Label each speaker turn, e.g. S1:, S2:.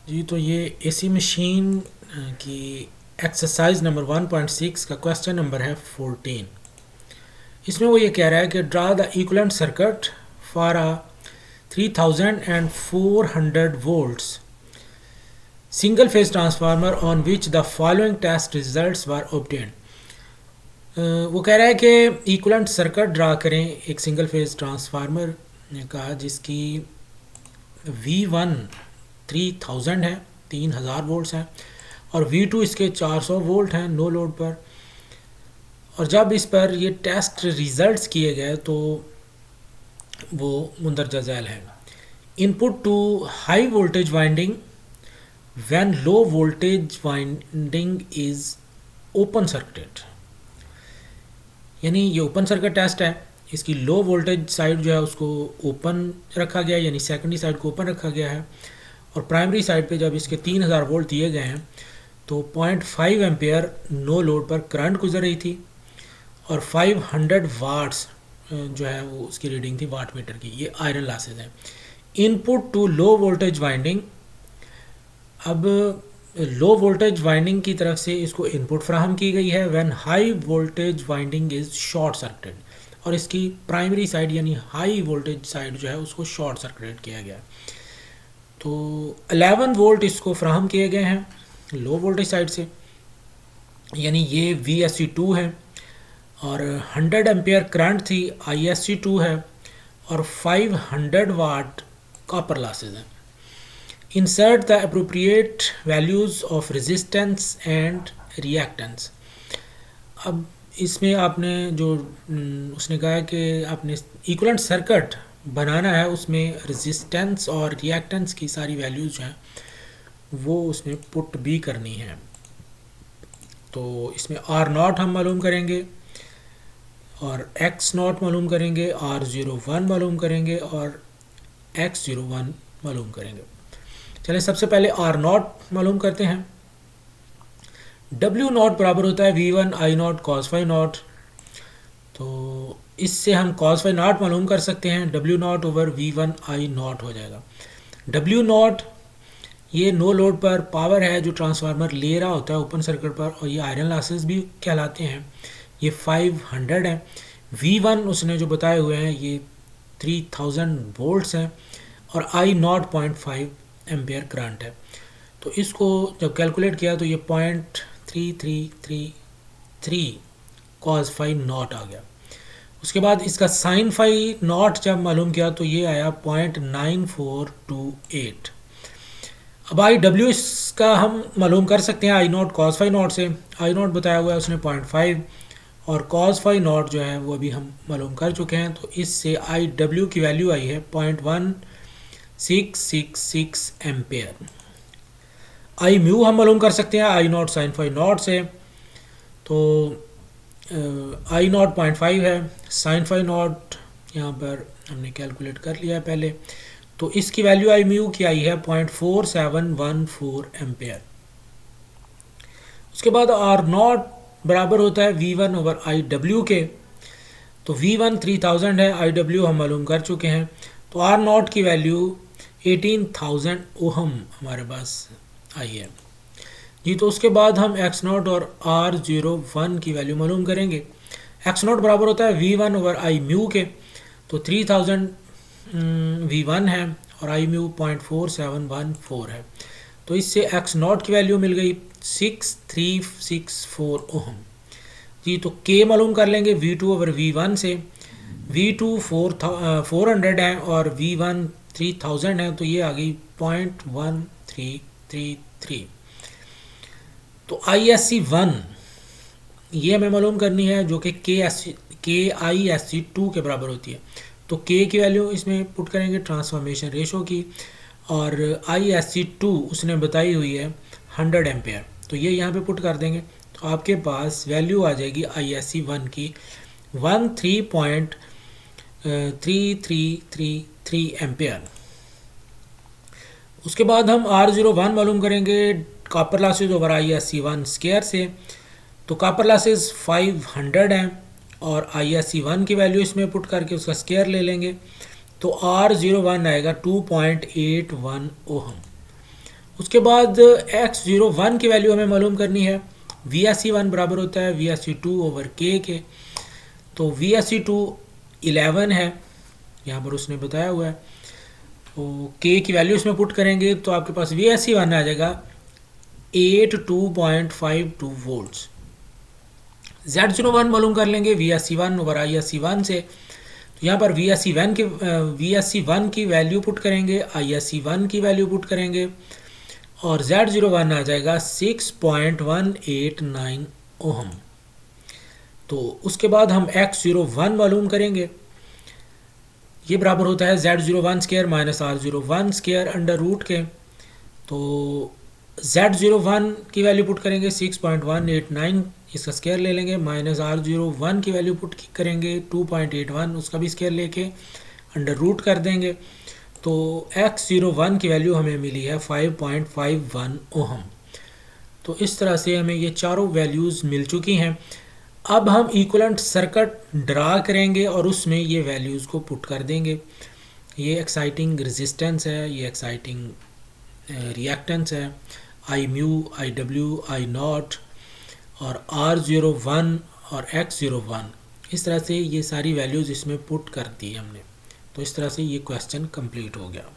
S1: जी, तो ये AC machine की एक्सरसाइज नंबर 1.6 का क्वेश्चन नंबर है 14। इसमें वो ये कह रहा है कि draw the equivalent circuit for a 3400 volts single phase transformer on which the following test results were obtained. वो कह रहा है कि इक्विवेलेंट सर्किट ड्रा करें एक सिंगल फेज ट्रांसफार्मर का जिसकी V1 3000 है, 3000 वोल्ट्स है, और V2 इसके 400 वोल्ट हैं नो लोड पर। और जब इस पर ये टेस्ट रिजल्ट्स किए गए तो वो मुंदरजा झैल है। Input to high voltage winding when low voltage winding is open circuited, यानी ये ओपन सर्किट टेस्ट है। इसकी लो वोल्टेज साइड जो है उसको ओपन रखा गया है, यानी सेकेंडरी साइड को ओपन रखा गया है, और प्राइमरी साइड पे जब इसके 3000 वोल्ट दिए गए हैं तो 0.5 एम्पेयर नो लोड पर करंट गुजर रही थी और 500 वाट्स जो है वो उसकी रीडिंग थी वाट मीटर की। ये आयरन लॉसेज है। Input to low voltage winding, अब लो वोल्टेज वाइंडिंग की तरफ से इसको इनपुट फ्राहम की गई है when high voltage winding is short circuited, और इसकी प्राइमरी साइड यानी हाई वोल्टेज साइड जो है उसको शॉर्ट सर्किटेड किया गया। तो 11 वोल्ट इसको फ्राहम किए गए हैं लो वोल्टेज साइड से, यानी ये VSC2 है, और 100 एम्पेयर करंट थी ISC2 है, और 500 वाट कॉपर लॉसेज है। Insert the appropriate values of resistance and reactance. अब इसमें आपने जो उसने कहा है कि आपने इक्विवेलेंट सर्किट बनाना है, उसमें रेजिस्टेंस और रिएक्टेंस की सारी वैल्यूज़ जो हैं वो उसमें पुट भी करनी है। तो इसमें R0 हम मालूम करेंगे, और X0 मालूम करेंगे, R01 मालूम करेंगे, और X01 मालूम करेंगे। चलिए सबसे पहले R0 मालूम करते हैं। W0 बराबर होता है V1 I0 cos phi not. तो इससे हम cos phi नॉट मालूम कर सकते हैं, W0 ओवर V1 I0 हो जाएगा। W0 ये नो लोड पर पावर है जो ट्रांसफार्मर ले रहा होता है ओपन सर्किट पर, और ये आयरन लॉसेस भी कहलाते हैं। ये 500 है। V1 उसने जो बताए हुए हैं ये 3000 वोल्ट्स हैं, और I0 0.5 एम्पेयर करंट है। तो इसको जब कैलकुलेट किया तो ये 0.3333 cos phi नॉट आ गया। उसके बाद इसका sin phi नॉट जब मालूम किया तो ये आया 0.9428। अब IW इसका हम मालूम कर सकते हैं I0 cos phi नॉट से। I0 बताया हुआ है उसने 0.5, और cos phi नॉट जो है वो अभी हम मालूम कर चुके हैं। तो इससे IW की वैल्यू आई है 0.1666 एम्पेयर। आई म्यू हम मालूम कर सकते हैं I0 sin phi नॉट से। तो I0 0.5 है, sin phi नॉट यहाँ पर हमने कैलकुलेट कर लिया है पहले। तो इसकी वैल्यू आई म्यू की आई है 0.4714 एम्पेयर। उसके बाद R0 बराबर होता है V1 ओवर IW के। तो V1 3000 है, IW हम मालूम कर चुके हैं। तो R0 की वैल्यू 18000 ओहम हमारे पास आई है जी। तो उसके बाद हम X0 और R01 की वैल्यू मालूम करेंगे। X0 बराबर होता है V1 ओवर I म्यू के। तो 3000 V1 है और I म्यू 0.4714 है। तो इससे X0 की वैल्यू मिल गई 6364 ओहम जी। तो K मालूम कर लेंगे V2 ओवर V1 से। V2 400 है और V1 3000 है, तो ये आ गई 0.1333। तो ISC1 ये हमें मालूम करनी है जो कि KISC2 के बराबर होती है। तो K की वैल्यू इसमें पुट करेंगे ट्रांसफॉर्मेशन रेशो की, और ISC2 उसने बताई हुई है 100 एम्पेयर। तो ये यहाँ पे पुट कर देंगे तो आपके पास वैल्यू आ जाएगी ISC1 की 133333 एम्पेयर। उसके बाद हम R01 मालूम करेंगे copper losses over ISC1 square से। तो कॉपर लॉसेज 500 हैं और ISC1 की वैल्यू इसमें पुट करके उसका स्क्वायर ले लेंगे। तो R01 आएगा 2.81 ओहम। उसके बाद x01 की वैल्यू हमें मालूम करनी है। VSC1 बराबर होता है VSC2 ओवर k के। तो VSC2 11 है, यहाँ पर उसने बताया हुआ है। तो k की वैल्यू इसमें पुट करेंगे तो आपके पास VSC1 आ जाएगा 82.52 वोल्ट्स। Z01 मालूम कर लेंगे VSC1 ओवर ISC1 से। तो यहाँ पर VSC1 की वैल्यू पुट करेंगे, ISC1 की वैल्यू पुट करेंगे और Z01 आ जाएगा 6.189 ओहम। तो उसके बाद हम X01 मालूम करेंगे, ये बराबर होता है Z01 square minus R01 square under root के। तो Z01 की वैल्यू पुट करेंगे 6.189, इसका स्क्वायर ले लेंगे, माइनस R01 की वैल्यू पुट करेंगे 2.81, उसका भी स्क्वायर लेके अंडर रूट कर देंगे। तो X01 की वैल्यू हमें मिली है 5.51 ओहम। तो इस तरह से हमें ये चारों वैल्यूज़ मिल चुकी हैं। अब हम इक्विवेलेंट सर्किट ड्रा करेंगे और उसमें ये वैल्यूज़ को पुट कर देंगे। ये एक्साइटिंग रेजिस्टेंस है, ये एक्साइटिंग रिएक्टेंस है, I म्यू, IW, I0 और R01 और X01। इस तरह से ये सारी वैल्यूज़ इसमें पुट कर दी हमने। तो इस तरह से ये क्वेश्चन कंप्लीट हो गया।